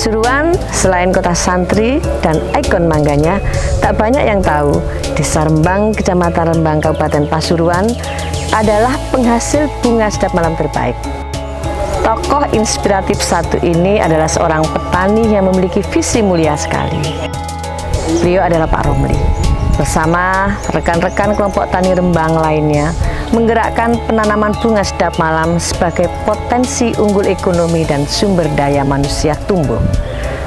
Pasuruan, selain kota santri dan ikon mangganya, tak banyak yang tahu Desa Rembang, Kecamatan Rembang, Kabupaten Pasuruan adalah penghasil bunga sedap malam terbaik. Tokoh inspiratif satu ini adalah seorang petani yang memiliki visi mulia sekali. Beliau adalah Pak Romli. Bersama rekan-rekan kelompok tani Rembang lainnya, menggerakkan penanaman bunga sedap malam sebagai potensi unggul ekonomi dan sumber daya manusia tumbuh.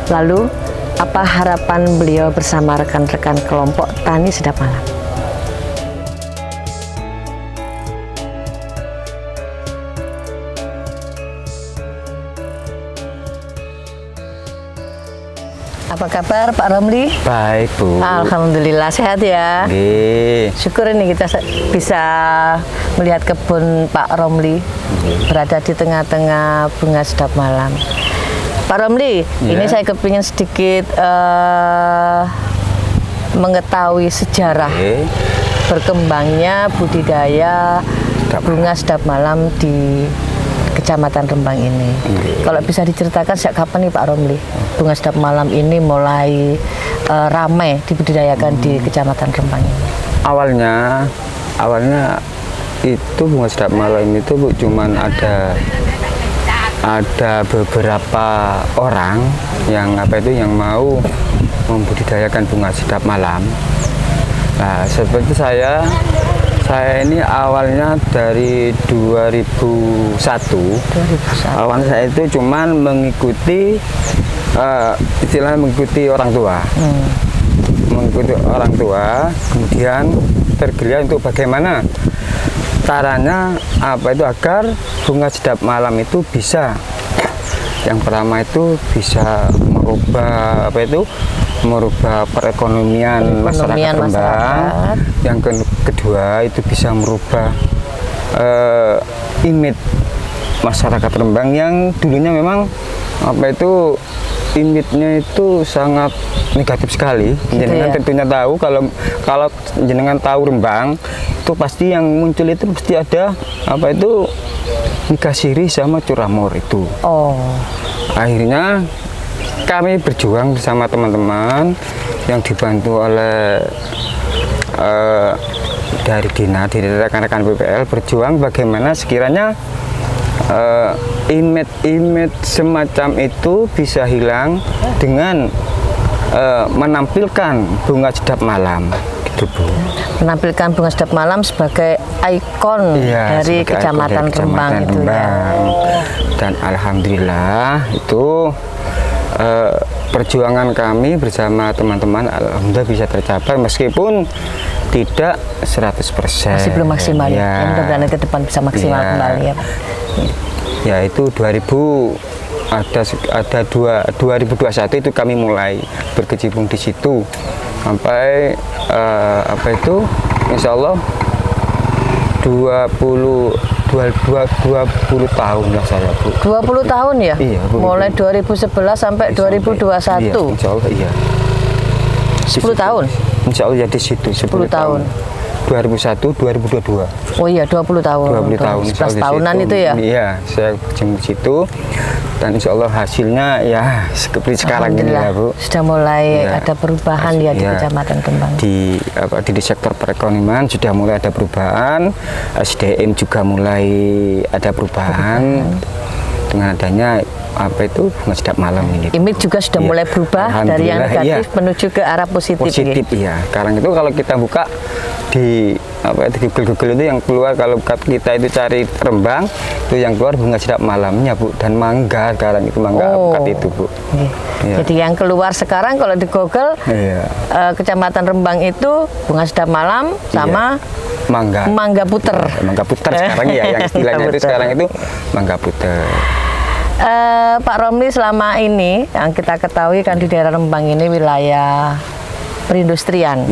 Lalu, apa harapan beliau bersama rekan-rekan kelompok tani sedap malam? Apa kabar Pak Romli? Baik, Bu. Alhamdulillah sehat ya. Syukur ini kita bisa melihat kebun Pak Romli berada di tengah-tengah bunga sedap malam. Pak Romli, ini saya kepingin sedikit mengetahui sejarah berkembangnya budidaya bunga sedap malam di Kecamatan Rembang ini. Kalau bisa diceritakan sejak kapan nih Pak Romli bunga sedap malam ini mulai ramai dibudidayakan di Kecamatan Rembang ini? Awalnya itu bunga sedap malam itu Bu, cuman ada beberapa orang yang yang mau membudidayakan bunga sedap malam. Nah, seperti saya ini awalnya dari 2001. Awalnya saya itu cuman mengikuti istilahnya mengikuti orang tua. Mengikuti orang tua, kemudian tergerak untuk bagaimana caranya agar bunga sedap malam itu bisa, yang pertama itu bisa merubah perekonomian masyarakat Rembang. Yang kedua itu bisa merubah image masyarakat Rembang yang dulunya memang image-nya itu sangat negatif sekali. Jenengan tentunya tahu, kalau jenengan tahu Rembang itu pasti yang muncul itu pasti ada Nikah Siri sama Curamor itu. Akhirnya kami berjuang bersama teman-teman yang dibantu oleh dari rekan-rekan BPL, berjuang bagaimana sekiranya image semacam itu bisa hilang dengan menampilkan bunga sedap malam, gitu Bu. Menampilkan bunga sedap malam sebagai ikon dari Kecamatan Rembang itu ya. Dan alhamdulillah itu perjuangan kami bersama teman-teman alhamdulillah bisa tercapai meskipun tidak 100%. Masih belum maksimal ya. Mudah-mudahan ke depan bisa maksimal kembali ya. Ya itu 2021 itu kami mulai berkecimpung di situ sampai Insya Allah 20 tahun lah saya Bu. 20 tahun ya? Iya Bu. Mulai 2011 sampai 2021. Iya, Insya Allah iya. 10 tahun? Insya Allah ya di situ 10 tahun. 2001 2022. Oh iya 20 tahun. 20 tahun. 11 tahunan itu ya? Iya, saya berkecimpung di situ. Dan insya Allah hasilnya ya seperti sekarang ini ya Bu. Sudah mulai ada perubahan ya di Kecamatan Rembang. Di sektor perekonomian sudah mulai ada perubahan, SDM juga mulai ada perubahan dengan adanya bunga sedap malam ini. Image juga sudah mulai berubah dari yang negatif menuju ke arah positif. Iya. Sekarang itu kalau kita buka di Google itu yang keluar, kalau kita itu cari Rembang itu yang keluar bunga sedap malamnya Bu, dan mangga sekarang itu mangga alpukat itu Bu. Jadi yang keluar sekarang kalau di Google Kecamatan Rembang itu bunga sedap malam sama mangga puter. Mangga puter sekarang ya, yang istilahnya itu sekarang itu mangga puter. Pak Romli, selama ini yang kita ketahui kan di daerah Rembang ini wilayah perindustrian.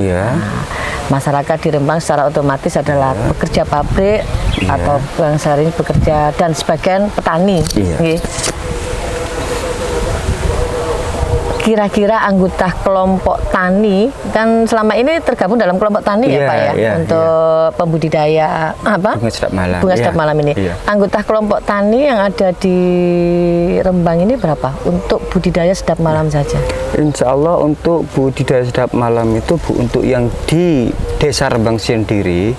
Masyarakat di Rembang secara otomatis adalah pekerja pabrik atau yang sehari bekerja dan sebagian petani. kira-kira anggota kelompok tani kan selama ini tergabung dalam kelompok tani ya Iya, Pak ya, iya, untuk pembudidaya apa? Bunga sedap malam. Bunga Iya, sedap malam ini. iya. Anggota kelompok tani yang ada di Rembang ini berapa untuk budidaya sedap malam saja? Insya Allah untuk budidaya sedap malam itu Bu, untuk yang di Desa Rembang sendiri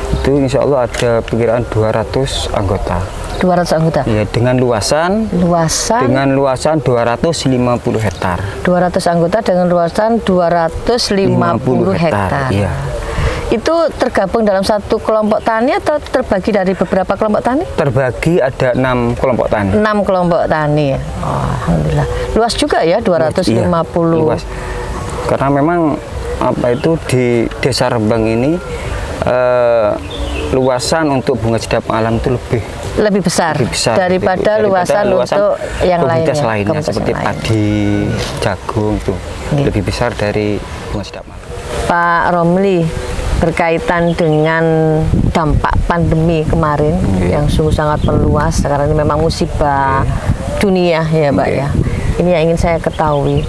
itu insya Allah ada perkiraan 200 anggota. 200 anggota. Ya, dengan luasan 250 hektar. 200 anggota dengan luasan 250 hektar. Iya. Itu tergabung dalam satu kelompok tani atau terbagi dari beberapa kelompok tani? Terbagi ada 6 kelompok tani. 6 kelompok tani. Oh, alhamdulillah. Luas juga ya 250. Iya, luas. Karena memang apa itu di Desa Rembang ini luasan untuk bunga sedap malam itu lebih besar daripada luasan untuk yang komoditas lainnya komoditas seperti yang lain. padi, jagung itu Iya. lebih besar dari bunga sedap malam. Pak Romli, berkaitan dengan dampak pandemi kemarin yang sungguh sangat meluas, sekarang ini memang musibah dunia ya Pak ya. Ini yang ingin saya ketahui,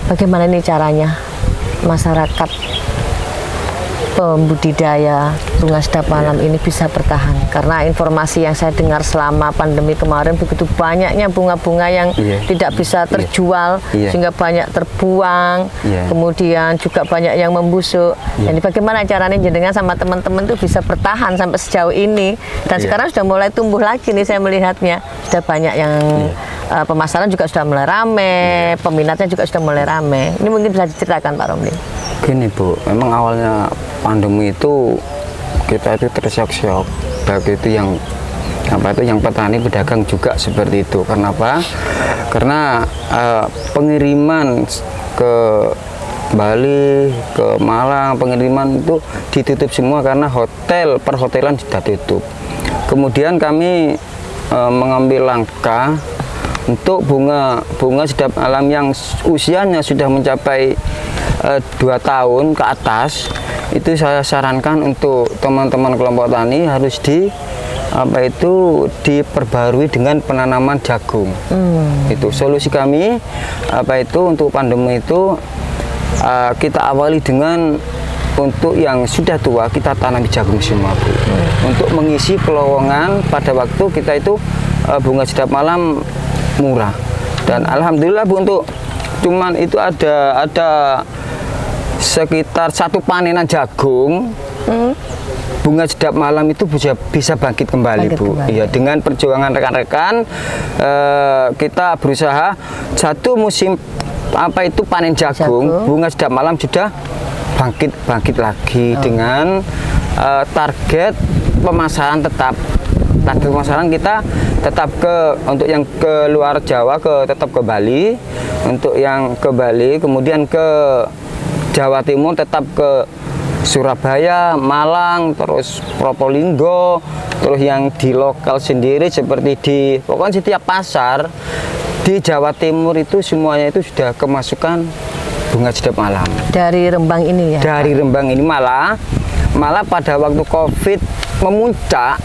bagaimana ini caranya masyarakat pembudidaya bunga sedap malam ini bisa bertahan, karena informasi yang saya dengar selama pandemi kemarin begitu banyaknya bunga-bunga yang tidak bisa terjual sehingga banyak terbuang, kemudian juga banyak yang membusuk. Jadi bagaimana caranya jenengan sama teman-teman itu bisa bertahan sampai sejauh ini, dan sekarang sudah mulai tumbuh lagi nih saya melihatnya, sudah banyak yang pemasaran juga sudah mulai rame, peminatnya juga sudah mulai rame. Ini mungkin bisa diceritakan Pak Romli. Gini Bu, memang awalnya pandemi itu kita itu tersyok-syok, baik itu yang yang petani pedagang juga seperti itu. Kenapa? Karena pengiriman ke Bali, ke Malang, pengiriman itu ditutup semua karena hotel perhotelan sudah tutup. Kemudian kami mengambil langkah untuk bunga sedap malam yang usianya sudah mencapai 2 tahun ke atas, itu saya sarankan untuk teman-teman kelompok tani harus diperbarui dengan penanaman jagung. Itu solusi kami untuk pandemi itu kita awali dengan untuk yang sudah tua kita tanam jagung semua Bu. Untuk mengisi pelowongan pada waktu kita itu bunga sedap malam murah, dan alhamdulillah Bu, untuk cuman itu ada sekitar 1 panenan jagung, bunga sedap malam itu bisa bangkit kembali Bu. Iya, dengan perjuangan rekan-rekan kita berusaha 1 musim panen jagung, bunga sedap malam sudah bangkit lagi dengan target pemasaran tetap. Target pemasaran kita tetap untuk yang ke luar Jawa tetap ke Bali, untuk yang ke Bali, kemudian ke Jawa Timur tetap ke Surabaya, Malang, terus Probolinggo, terus yang di lokal sendiri seperti pokoknya setiap pasar di Jawa Timur itu semuanya itu sudah kemasukan bunga sedap malam. Dari Rembang ini ya? Dari Rembang ini malah pada waktu Covid memuncak,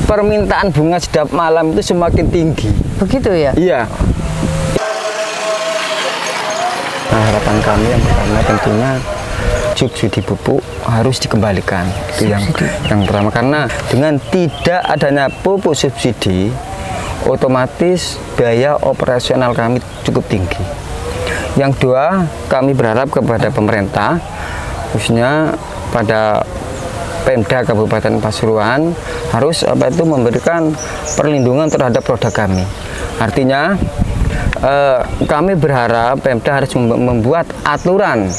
permintaan bunga sedap malam itu semakin tinggi. Begitu ya? Iya. Nah, harapan kami yang pertama tentunya subsidi pupuk harus dikembalikan. Itu yang pertama, karena dengan tidak adanya pupuk subsidi, otomatis biaya operasional kami cukup tinggi. Yang kedua, kami berharap kepada pemerintah, khususnya pada Pemda Kabupaten Pasuruan, harus memberikan perlindungan terhadap produk kami. Artinya kami berharap Pemda harus membuat aturan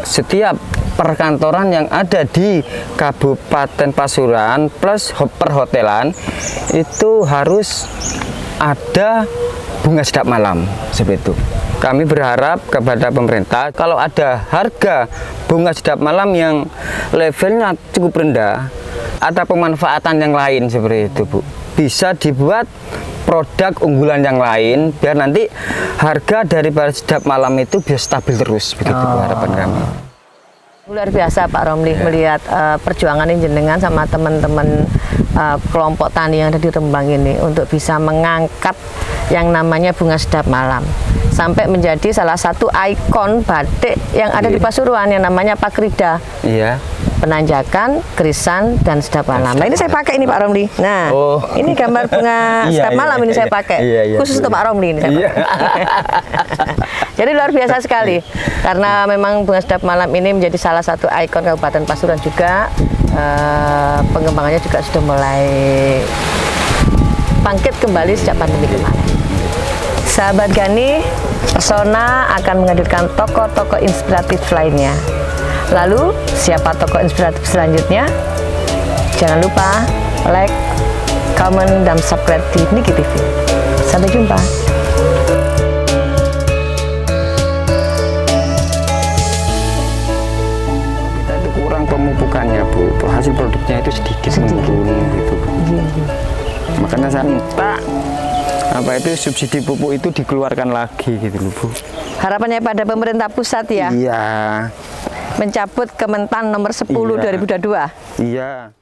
setiap perkantoran yang ada di Kabupaten Pasuruan plus perhotelan itu harus ada bunga sedap malam seperti itu. Kami berharap kepada pemerintah, kalau ada harga bunga sedap malam yang levelnya cukup rendah, ada pemanfaatan yang lain seperti itu Bu, bisa dibuat produk unggulan yang lain biar nanti harga dari sedap malam itu bisa stabil terus, begitu harapan kami. Luar biasa Pak Romli melihat perjuangan jenengan sama teman-teman kelompok tani yang ada di Rembang ini untuk bisa mengangkat yang namanya bunga sedap malam sampai menjadi salah satu ikon batik yang ada di Pasuruan yang namanya Pakrida. Iya. Penanjakan, kerisan, dan sedap malam. Nah ini saya pakai ini Pak Romli. Nah, ini gambar bunga sedap malam ini saya pakai. Khusus untuk Pak Romli ini saya pakai. Jadi luar biasa sekali. Karena memang bunga sedap malam ini menjadi salah satu ikon Kabupaten Pasuruan juga. Pengembangannya juga sudah mulai bangkit kembali sejak pandemi kemarin. Sahabat Gani, Pesona akan menghadirkan tokoh-tokoh inspiratif lainnya. Lalu, siapa tokoh inspiratif selanjutnya? Jangan lupa like, comment, dan subscribe di Niki TV. Sampai jumpa. Kita itu kurang pemupukannya, Bu. Hasil produknya itu sedikit menurun gitu. Makanya saya minta subsidi pupuk itu dikeluarkan lagi gitu loh, Bu. Harapannya pada pemerintah pusat ya? Iya. Mencabut Kementan nomor 10 2022. Iya.